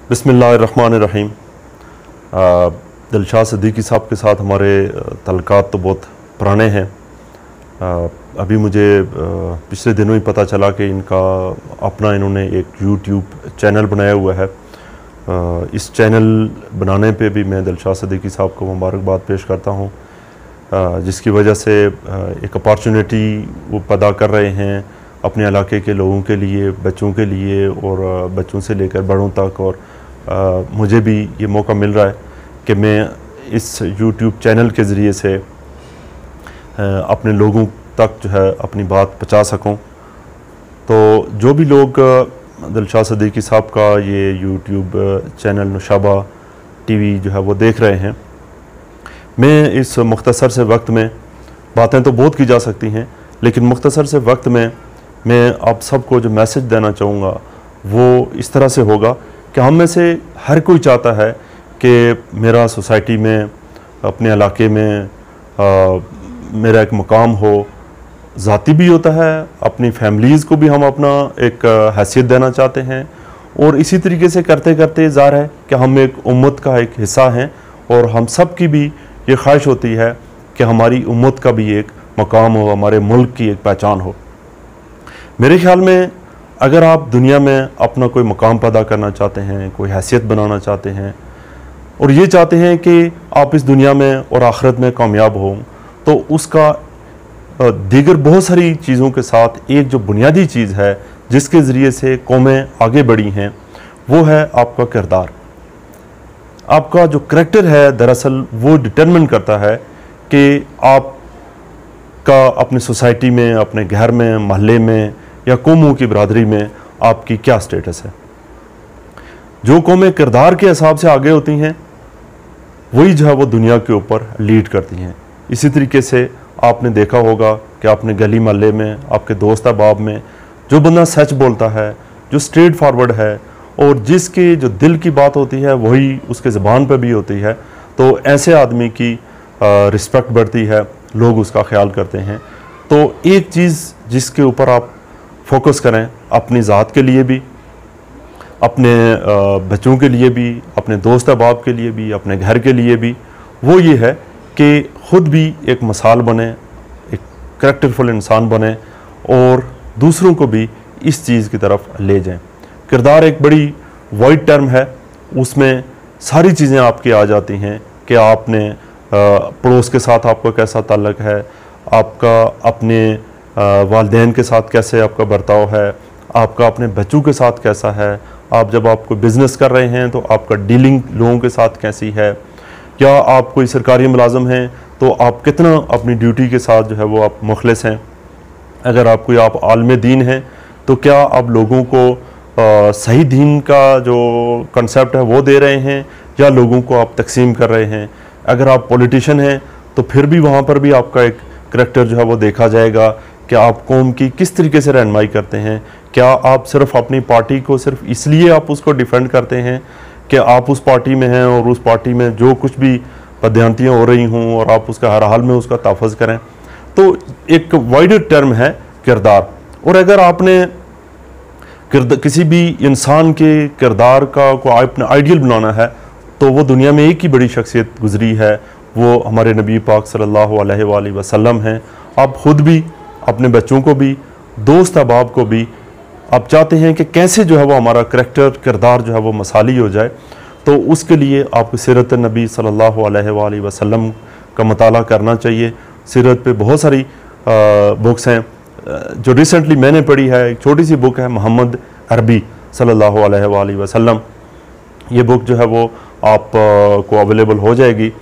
बिस्मिल्लाहिर्रहमानिर्रहीम। दिलशाद सिद्दीकी साहब के साथ हमारे तल्लुकात तो बहुत पुराने हैं। अभी मुझे पिछले दिनों ही पता चला कि इन्होंने एक यूट्यूब चैनल बनाया हुआ है। इस चैनल बनाने पे भी मैं दिलशाद सिद्दीकी साहब को मुबारकबाद पेश करता हूँ, जिसकी वजह से एक अपॉर्चुनिटी वो पैदा कर रहे हैं अपने इलाके के लोगों के लिए, बच्चों के लिए, और बच्चों से लेकर बड़ों तक। और मुझे भी ये मौका मिल रहा है कि मैं इस यूट्यूब चैनल के ज़रिए से अपने लोगों तक जो है अपनी बात पहुंचा सकूं। तो जो भी लोग दिलशाद सिद्दीकी साहब का ये यूट्यूब चैनल नुशाबा टीवी जो है वो देख रहे हैं, मैं इस मुख्तसर से वक्त में, बातें तो बहुत की जा सकती हैं, लेकिन मुख्तसर से वक्त में मैं आप सबको जो मैसेज देना चाहूँगा वो इस तरह से होगा कि हम में से हर कोई चाहता है कि मेरा सोसाइटी में, अपने इलाके में मेरा एक मुकाम हो। ज़ाती भी होता है, अपनी फैमिलीज़ को भी हम अपना एक हैसियत देना चाहते हैं, और इसी तरीके से करते करते ज़ाहिर है कि हम एक उम्मत का एक हिस्सा हैं, और हम सब की भी ये ख्वाहिश होती है कि हमारी उम्मत का भी एक मकाम हो, हमारे मुल्क की एक पहचान हो। मेरे ख्याल में अगर आप दुनिया में अपना कोई मकाम पैदा करना चाहते हैं, कोई हैसियत बनाना चाहते हैं, और ये चाहते हैं कि आप इस दुनिया में और आखिरत में कामयाब हों, तो उसका दीगर बहुत सारी चीज़ों के साथ एक जो बुनियादी चीज़ है जिसके ज़रिए से कौमें आगे बढ़ी हैं, वो है आपका किरदार। आपका जो करैक्टर है दरअसल वो डिटरमिन करता है कि आप का अपने सोसाइटी में, अपने घर में, महल्ले में या कौमों की बरादरी में आपकी क्या स्टेटस है। जो कौमें किरदार के हिसाब से आगे होती हैं वही जो है वो दुनिया के ऊपर लीड करती हैं। इसी तरीके से आपने देखा होगा कि आपने गली महल्ले में, आपके दोस्त अहबाब में जो बंदा सच बोलता है, जो स्ट्रेट फॉरवर्ड है, और जिसके जो दिल की बात होती है वही उसके ज़बान पर भी होती है, तो ऐसे आदमी की रिस्पेक्ट बढ़ती है, लोग उसका ख्याल करते हैं। तो एक चीज़ जिसके ऊपर आप फोकस करें अपनी ज़ात के लिए भी, अपने बच्चों के लिए भी, अपने दोस्त अहबाब के लिए भी, अपने घर के लिए भी, वो ये है कि ख़ुद भी एक मिसाल बने, एक करैक्टरफुल इंसान बने, और दूसरों को भी इस चीज़ की तरफ ले जाएं। किरदार एक बड़ी वाइड टर्म है, उसमें सारी चीज़ें आपकी आ जाती हैं कि आपने पड़ोस के साथ आपका कैसा ताल्लुक़ है, आपका अपने वालिदैन के साथ कैसे आपका बर्ताव है, आपका अपने बच्चों के साथ कैसा है, आप जब आप कोई बिज़नेस कर रहे हैं तो आपका डीलिंग लोगों के साथ कैसी है, या आप कोई सरकारी मुलाज़म हैं तो आप कितना अपनी ड्यूटी के साथ जो है वो आप मुखलिस हैं। अगर आप आलिम दीन हैं तो क्या आप लोगों को सही दीन का जो कंसेप्ट है वो दे रहे हैं, या लोगों को आप तकसीम कर रहे हैं। अगर आप पॉलिटिशियन हैं तो फिर भी वहाँ पर भी आपका एक करैक्टर जो है वो देखा जाएगा कि आप कौम की किस तरीके से रहनुमाई करते हैं। क्या आप सिर्फ अपनी पार्टी को सिर्फ इसलिए आप उसको डिफेंड करते हैं कि आप उस पार्टी में हैं और उस पार्टी में जो कुछ भी बदयांतियाँ हो रही हों और आप उसका हर हाल में उसका तहफ़्फ़ुज़ करें। तो एक वाइडर टर्म है किरदार। और अगर आपने किसी भी इंसान के किरदार को आपने आइडियल बनाना है तो वो दुनिया में एक ही बड़ी शख्सियत गुजरी है, वो हमारे नबी पाक सल्लल्लाहु अलैहि वसल्लम हैं। आप ख़ुद भी, अपने बच्चों को भी, दोस्त अहबाब को भी आप चाहते हैं कि कैसे जो है वो हमारा करैक्टर, किरदार जो है वो मसाली हो जाए, तो उसके लिए आपको सीरत नबी सल्लल्लाहु अलैहि वसल्लम का मताला करना चाहिए। सीरत पे बहुत सारी बुक्स हैं। जो रिसेंटली मैंने पढ़ी है, एक छोटी सी बुक है मोहम्मद अरबी सल्लल्लाहु अलैहि वसल्लम। ये बुक जो है वो आप को अवेलेबल हो जाएगी,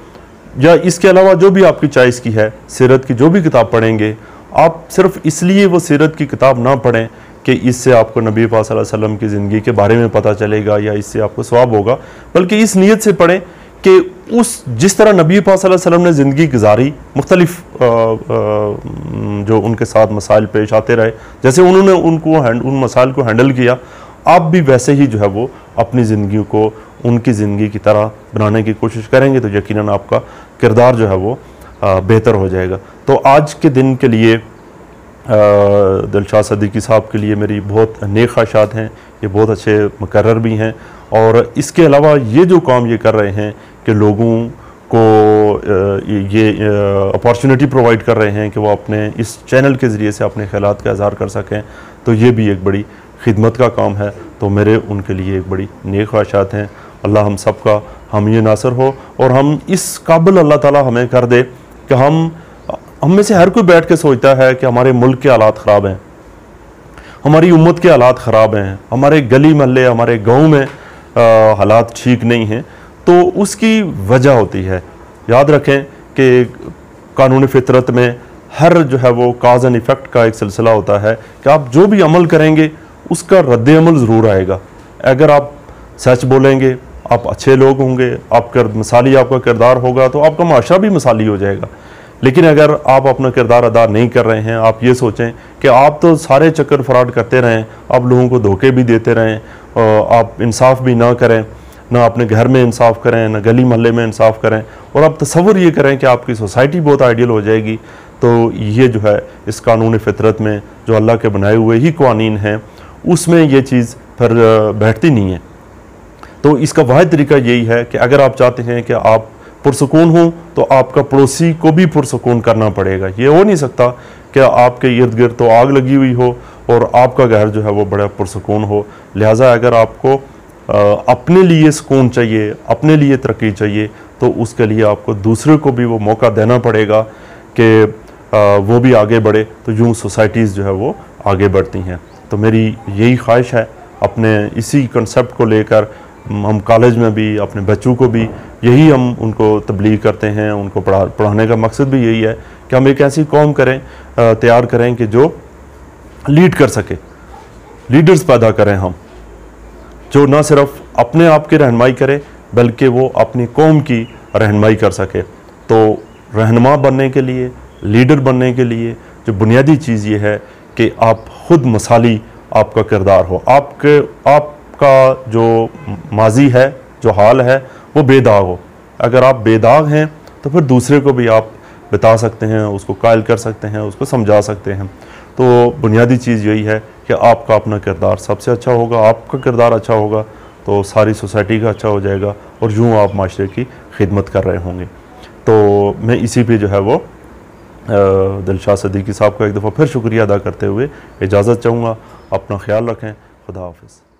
या इसके अलावा जो भी आपकी चॉइस की है, सीरत की जो भी किताब पढ़ेंगे आप सिर्फ इसलिए वो सीरत की किताब ना पढ़ें कि इससे आपको नबी पाक सल्लल्लाहु अलैहि वसल्लम की ज़िंदगी के बारे में पता चलेगा या इससे आपको सवाब होगा, बल्कि इस नीयत से पढ़ें कि जिस तरह नबी पाक सल्लल्लाहु अलैहि वसल्लम ने ज़िंदगी गुजारी, मुख्तलिफ जो उनके साथ मसाइल पेश आते रहे, जैसे उन्होंने उन मसाइल को हैंडल किया, आप भी वैसे ही जो है वो अपनी ज़िंदगी को उनकी ज़िंदगी की तरह बनाने की कोशिश करेंगे तो यकीनन आपका किरदार जो है वो बेहतर हो जाएगा। तो आज के दिन के लिए दिलशाद सिद्दीकी साहब के लिए मेरी बहुत नेक ख्वाहिशात हैं ये बहुत अच्छे मुकर्रर भी हैं। और इसके अलावा ये जो काम ये कर रहे हैं कि लोगों को ये अपॉर्चुनिटी प्रोवाइड कर रहे हैं कि वो अपने इस चैनल के ज़रिए से अपने ख़यालात का इज़हार कर सकें, तो ये भी एक बड़ी खिदमत का काम है। तो मेरे उनके लिए एक बड़ी नेक ख्वाहिशात हैं। अल्लाह हम सब का हामी नासर हो और हम इस काबिल अल्लाह ताला हमें कर दे कि हम में से हर कोई बैठ के सोचता है कि हमारे मुल्क के हालात ख़राब हैं, हमारी उम्मत के हालात ख़राब हैं, हमारे गली महल्ले हमारे गाँव में हालात ठीक नहीं हैं। तो उसकी वजह होती है, याद रखें कि कानून फितरत में हर जो है वो काज एंड इफ़ेक्ट का एक सिलसिला होता है कि आप जो भी अमल करेंगे उसका रद्द अमल ज़रूर आएगा। अगर आप सच बोलेंगे, आप अच्छे लोग होंगे, आपका मिसाली आपका किरदार होगा, तो आपका माशरा भी मिसाली हो जाएगा। लेकिन अगर आप अपना किरदार अदा नहीं कर रहे हैं, आप ये सोचें कि आप तो सारे चक्कर फ्रॉड करते रहें, आप लोगों को धोखे भी देते रहें, आप इंसाफ भी ना करें, ना अपने घर में इंसाफ करें, ना गली मोहल्ले में इंसाफ करें, और आप तसव्वुर ये करें कि आपकी सोसाइटी बहुत आइडियल हो जाएगी, तो ये जो है इस कानून फितरत में जो अल्लाह के बनाए हुए ही कानून हैं उसमें ये चीज़ फिर बैठती नहीं है। तो इसका वाहिद तरीका यही है कि अगर आप चाहते हैं कि आप पुरसकून हों तो आपका पड़ोसी को भी पुरसकून करना पड़ेगा। ये हो नहीं सकता कि आपके इर्द गिर्द तो आग लगी हुई हो और आपका घर जो है वो बड़ा पुरसकून हो। लिहाजा अगर आपको अपने लिए सुकून चाहिए, अपने लिए तरक्की चाहिए, तो उसके लिए आपको दूसरे को भी वो मौका देना पड़ेगा कि वो भी आगे बढ़े, तो यूँ सोसाइटीज़ जो है वो आगे बढ़ती हैं। तो मेरी यही ख्वाहिश है, अपने इसी कंसेप्ट को लेकर हम कॉलेज में भी अपने बच्चों को भी यही हम उनको तबलीग करते हैं। उनको पढ़ाने का मकसद भी यही है कि हम एक ऐसी कौम करें, तैयार करें कि जो लीड कर सके, लीडर्स पैदा करें हम, जो ना सिर्फ अपने आप की रहनुमाई करे बल्कि वो अपनी कौम की रहनुमाई कर सके। तो रहनुमा बनने के लिए, लीडर बनने के लिए जो बुनियादी चीज़ ये है कि आप ख़ुद मिसाली आपका किरदार हो, आपका जो माजी है, जो हाल है, वो बेदाग हो। अगर आप बेदाग हैं तो फिर दूसरे को भी आप बता सकते हैं, उसको कायल कर सकते हैं, उसको समझा सकते हैं। तो बुनियादी चीज़ यही है कि आपका अपना किरदार सबसे अच्छा होगा, आपका किरदार अच्छा होगा तो सारी सोसाइटी का अच्छा हो जाएगा और यूँ आप माशरे की खिदमत कर रहे होंगे। तो मैं इसी पे जो है वो दिलशाद सदीकी साहब का एक दफ़ा फिर शुक्रिया अदा करते हुए इजाज़त चाहूँगा। अपना ख्याल रखें। खुदा हाफिज़।